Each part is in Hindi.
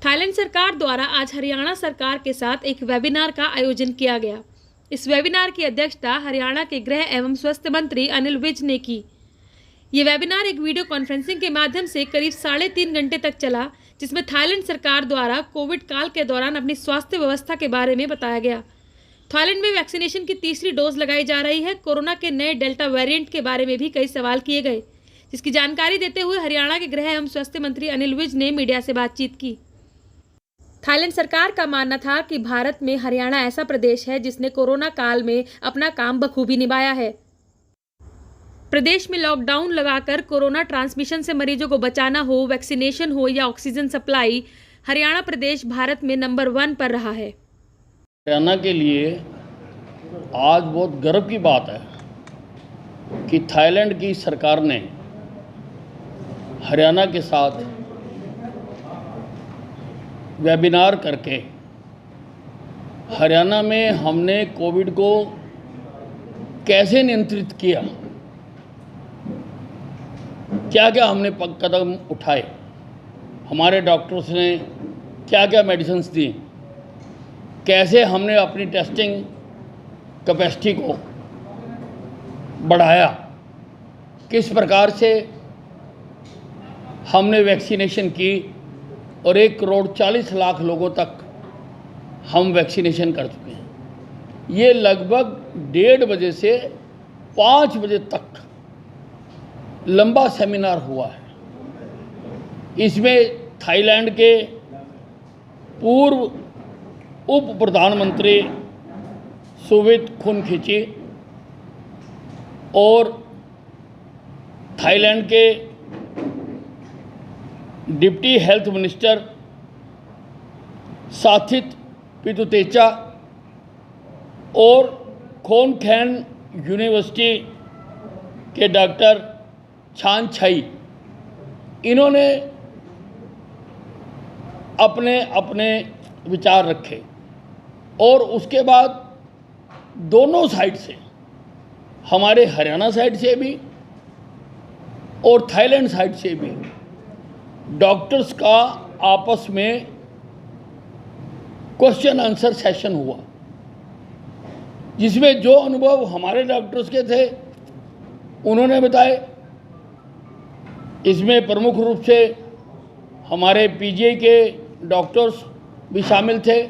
थाईलैंड सरकार द्वारा आज हरियाणा सरकार के साथ एक वेबिनार का आयोजन किया गया। इस वेबिनार की अध्यक्षता हरियाणा के गृह एवं स्वास्थ्य मंत्री अनिल विज ने की। ये वेबिनार एक वीडियो कॉन्फ्रेंसिंग के माध्यम से करीब 3.5 घंटे तक चला, जिसमें थाईलैंड सरकार द्वारा कोविड काल के दौरान अपनी स्वास्थ्य व्यवस्था के बारे में बताया गया। थाईलैंड में वैक्सीनेशन की तीसरी डोज लगाई जा रही है। कोरोना के नए डेल्टा वेरिएंट के बारे में भी कई सवाल किए गए, जिसकी जानकारी देते हुए हरियाणा के गृह एवं स्वास्थ्य मंत्री अनिल विज ने मीडिया से बातचीत की। थाईलैंड सरकार का मानना था कि भारत में हरियाणा ऐसा प्रदेश है जिसने कोरोना काल में अपना काम बखूबी निभाया है। प्रदेश में लॉकडाउन लगाकर कोरोना ट्रांसमिशन से मरीजों को बचाना हो, वैक्सीनेशन हो या ऑक्सीजन सप्लाई, हरियाणा प्रदेश भारत में नंबर 1 पर रहा है। हरियाणा के लिए आज बहुत गर्व की बात है कि थाईलैंड की सरकार ने हरियाणा के साथ वेबिनार करके हरियाणा में हमने कोविड को कैसे नियंत्रित किया, क्या क्या हमने कदम उठाए, हमारे डॉक्टर्स ने क्या क्या मेडिसिन्स दी, कैसे हमने अपनी टेस्टिंग कैपेसिटी को बढ़ाया, किस प्रकार से हमने वैक्सीनेशन की और 1,40,00,000 लोगों तक हम वैक्सीनेशन कर चुके हैं। ये लगभग 1:30 बजे से 5 बजे तक लंबा सेमिनार हुआ है। इसमें थाईलैंड के पूर्व उप प्रधानमंत्री सुवित खुनखिची और थाईलैंड के डिप्टी हेल्थ मिनिस्टर साथित पितुतेचा और खोनखैन यूनिवर्सिटी के डॉक्टर छान छाई, इन्होंने अपने अपने विचार रखे और उसके बाद दोनों साइड से, हमारे हरियाणा साइड से भी और थाईलैंड साइड से भी डॉक्टर्स का आपस में क्वेश्चन आंसर सेशन हुआ, जिसमें जो अनुभव हमारे डॉक्टर्स के थे उन्होंने बताए। इसमें प्रमुख रूप से हमारे पीजीआई के डॉक्टर्स भी शामिल थे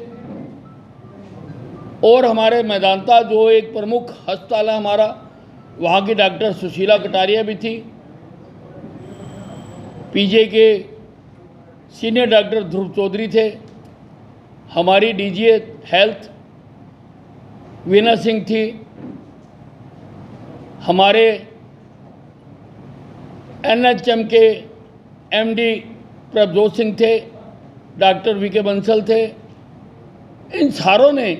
और हमारे मैदांता जो एक प्रमुख अस्पताल है हमारा, वहाँ की डॉक्टर सुशीला कटारिया भी थी। पीजीआई के सीनियर डॉक्टर ध्रुव चौधरी थे। हमारी डीजीए हेल्थ वीना सिंह थी। हमारे एनएचएम के एमडी प्रभजोत सिंह थे, डॉक्टर वीके बंसल थे। इन सारों ने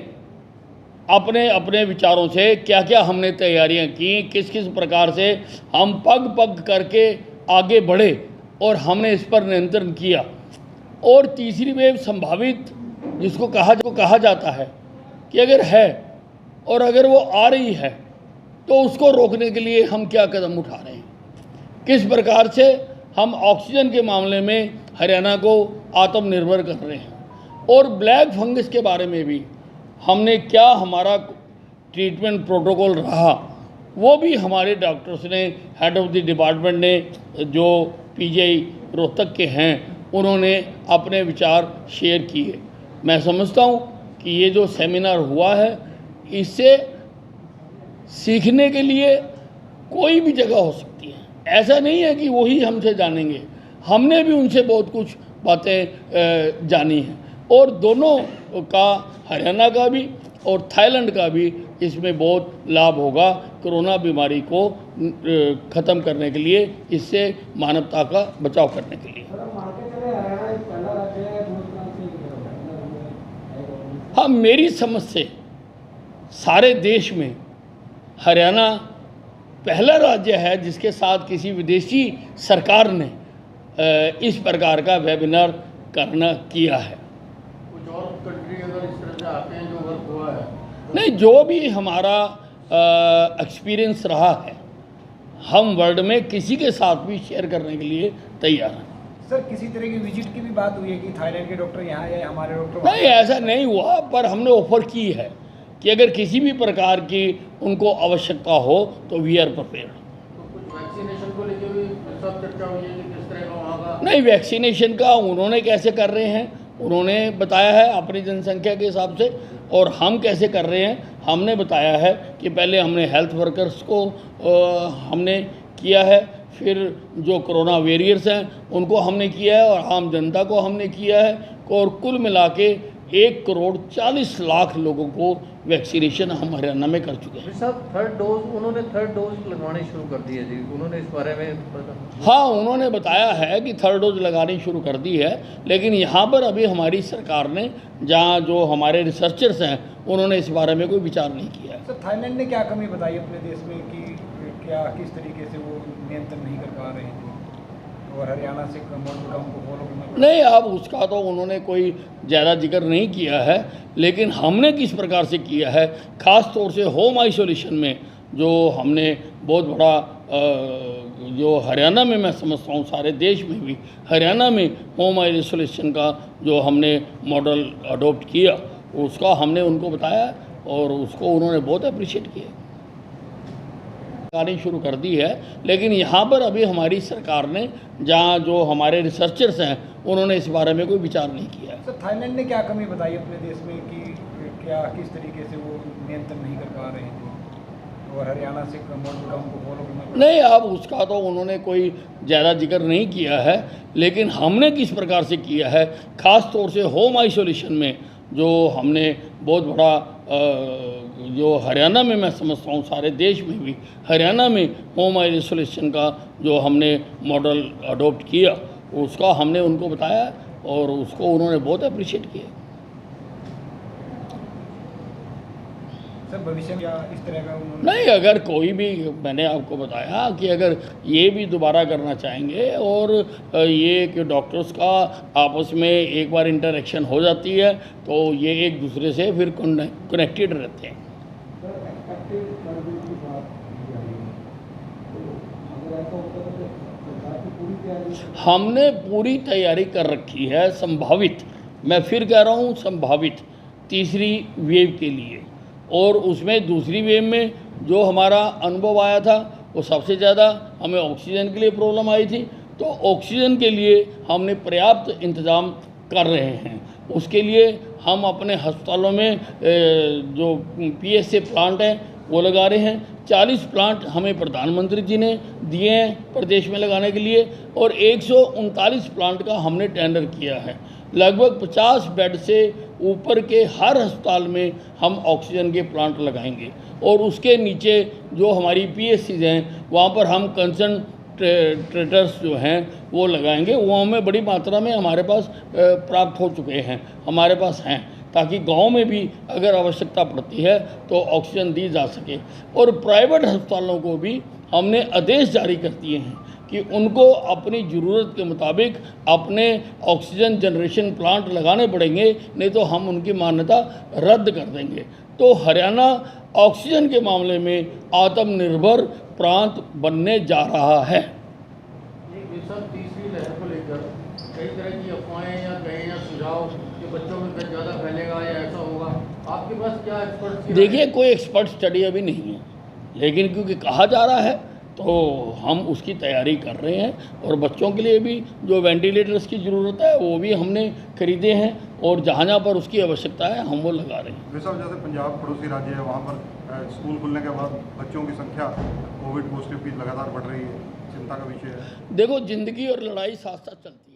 अपने अपने विचारों से क्या क्या हमने तैयारियां की, किस किस प्रकार से हम पग पग करके आगे बढ़े और हमने इस पर नियंत्रण किया। और तीसरी वेव संभावित जिसको कहा जाता है कि अगर है और अगर वो आ रही है तो उसको रोकने के लिए हम क्या कदम उठा रहे हैं, किस प्रकार से हम ऑक्सीजन के मामले में हरियाणा को आत्मनिर्भर कर रहे हैं और ब्लैक फंगस के बारे में भी हमने क्या हमारा ट्रीटमेंट प्रोटोकॉल रहा, वो भी हमारे डॉक्टर्स ने, हेड ऑफ द डिपार्टमेंट ने, जो पीजीआई रोहतक के हैं, उन्होंने अपने विचार शेयर किए। मैं समझता हूँ कि ये जो सेमिनार हुआ है, इससे सीखने के लिए कोई भी जगह हो सकती है। ऐसा नहीं है कि वही हमसे जानेंगे, हमने भी उनसे बहुत कुछ बातें जानी हैं और दोनों का, हरियाणा का भी और थाईलैंड का भी, इसमें बहुत लाभ होगा कोरोना बीमारी को ख़त्म करने के लिए, इससे मानवता का बचाव करने के लिए। हाँ, मेरी समझ से सारे देश में हरियाणा पहला राज्य है जिसके साथ किसी विदेशी सरकार ने इस प्रकार का वेबिनार किया है। कुछ और कंट्री अगर इस तरह से आते हैं जो वर्क हुआ है? नहीं, जो भी हमारा एक्सपीरियंस रहा है, हम वर्ल्ड में किसी के साथ भी शेयर करने के लिए तैयार हैं। सर किसी तरह की विजिट की भी बात हुई है कि थाईलैंड के डॉक्टर यहाँ आए, हमारे डॉक्टर नहीं, ऐसा नहीं हुआ, पर हमने ऑफर की है कि अगर किसी भी प्रकार की उनको आवश्यकता हो तो वी आर प्रिपेयर्ड। तो कुछ वैक्सीनेशन को लेकर भी सब चर्चा हुई है कि किस तरह का वहाँ का नहीं, वैक्सीनेशन का उन्होंने कैसे कर रहे हैं उन्होंने बताया है अपनी जनसंख्या के हिसाब से, और हम कैसे कर रहे हैं हमने बताया है कि पहले हमने हेल्थ वर्कर्स को हमने किया है, फिर जो कोरोना वॉरियर्स हैं उनको हमने किया है, और आम जनता को हमने किया है, और कुल मिला के 1,40,00,000 लोगों को वैक्सीनेशन हम हरियाणा में कर चुके हैं। साहब उन्होंने थर्ड डोज लगवानी शुरू कर दी है जी, उन्होंने इस बारे में हाँ, उन्होंने बताया है कि थर्ड डोज लगानी शुरू कर दी है, लेकिन यहाँ पर अभी हमारी सरकार ने जहाँ जो हमारे रिसर्चर्स हैं उन्होंने इस बारे में कोई विचार नहीं किया है। सर थाईलैंड ने क्या कमी बताई अपने देश में कि क्या किस तरीके से वो नियंत्रण नहीं कर पा रहे हैं और हरियाणा से कम को फॉलो करना? नहीं, अब उसका तो उन्होंने कोई ज़्यादा जिक्र नहीं किया है, लेकिन हमने किस प्रकार से किया है, ख़ास तौर से होम आइसोलेशन में जो हमने बहुत बड़ा जो हरियाणा में मैं समझता हूँ सारे देश में भी हरियाणा में होम आइसोलेशन का जो हमने मॉडल अडॉप्ट किया उसका हमने उनको बताया, और उसको उन्होंने बहुत अप्रिशिएट किया। लगानी शुरू कर दी है, लेकिन यहाँ पर अभी हमारी सरकार ने जहाँ जो हमारे रिसर्चर्स हैं उन्होंने इस बारे में कोई विचार नहीं किया है। सर थाईलैंड ने क्या कमी बताई अपने देश में कि क्या किस तरीके से वो नियंत्रण नहीं कर पा रहे हैं और हरियाणा से कम को फॉलो करना? नहीं, अब उसका तो उन्होंने कोई ज़्यादा जिक्र नहीं किया है, लेकिन हमने किस प्रकार से किया है, ख़ास तौर से होम आइसोलेशन में जो हमने बहुत बड़ा जो हरियाणा में मैं समझता हूँ सारे देश में भी हरियाणा में होम आइसोलेशन का जो हमने मॉडल अडॉप्ट किया उसका हमने उनको बताया, और उसको उन्होंने बहुत अप्रिशिएट किया। सर भविष्य में क्या इस तरह का उन्होंने? नहीं, अगर कोई भी, मैंने आपको बताया कि अगर ये भी दोबारा करना चाहेंगे, और ये कि डॉक्टर्स का आपस में एक बार इंटरेक्शन हो जाती है तो ये एक दूसरे से फिर कनेक्टेड रहते हैं। हमने पूरी तैयारी कर रखी है संभावित, मैं फिर कह रहा हूँ संभावित तीसरी वेव के लिए, और उसमें दूसरी वेव में जो हमारा अनुभव आया था वो सबसे ज़्यादा हमें ऑक्सीजन के लिए प्रॉब्लम आई थी, तो ऑक्सीजन के लिए हमने पर्याप्त इंतज़ाम कर रहे हैं। उसके लिए हम अपने अस्पतालों में जो PSA प्लांट हैं वो लगा रहे हैं। 40 प्लांट हमें प्रधानमंत्री जी ने दिए हैं प्रदेश में लगाने के लिए, और 139 प्लांट का हमने टेंडर किया है। लगभग 50 बेड से ऊपर के हर अस्पताल में हम ऑक्सीजन के प्लांट लगाएंगे, और उसके नीचे जो हमारी PSCs हैं वहाँ पर हम कंसंट्रेटर्स जो हैं वो लगाएंगे। वो हमें बड़ी मात्रा में हमारे पास प्राप्त हो चुके हैं, हमारे पास हैं, ताकि गांव में भी अगर आवश्यकता पड़ती है तो ऑक्सीजन दी जा सके। और प्राइवेट अस्पतालों को भी हमने आदेश जारी कर दिए हैं कि उनको अपनी ज़रूरत के मुताबिक अपने ऑक्सीजन जनरेशन प्लांट लगाने पड़ेंगे, नहीं तो हम उनकी मान्यता रद्द कर देंगे। तो हरियाणा ऑक्सीजन के मामले में आत्मनिर्भर प्रांत बनने जा रहा है। ये सब तीसरी लहर को लेकर कई तरह की अफवाहें या कहीं या सुझाव कि बच्चों में ज़्यादा फैलेगा या ऐसा होगा, आपके पास क्या एक्सपर्ट? देखिए, कोई एक्सपर्ट स्टडी अभी नहीं है, लेकिन क्योंकि कहा जा रहा है तो हम उसकी तैयारी कर रहे हैं, और बच्चों के लिए भी जो वेंटिलेटर्स की ज़रूरत है वो भी हमने खरीदे हैं, और जहाँ जहाँ पर उसकी आवश्यकता है हम वो लगा रहे हैं। जैसा जैसे पंजाब पड़ोसी राज्य है, वहाँ पर स्कूल खुलने के बाद बच्चों की संख्या कोविड पॉजिटिव की लगातार बढ़ रही है, चिंता का विषय है। देखो, ज़िंदगी और लड़ाई साथ साथ चलती है।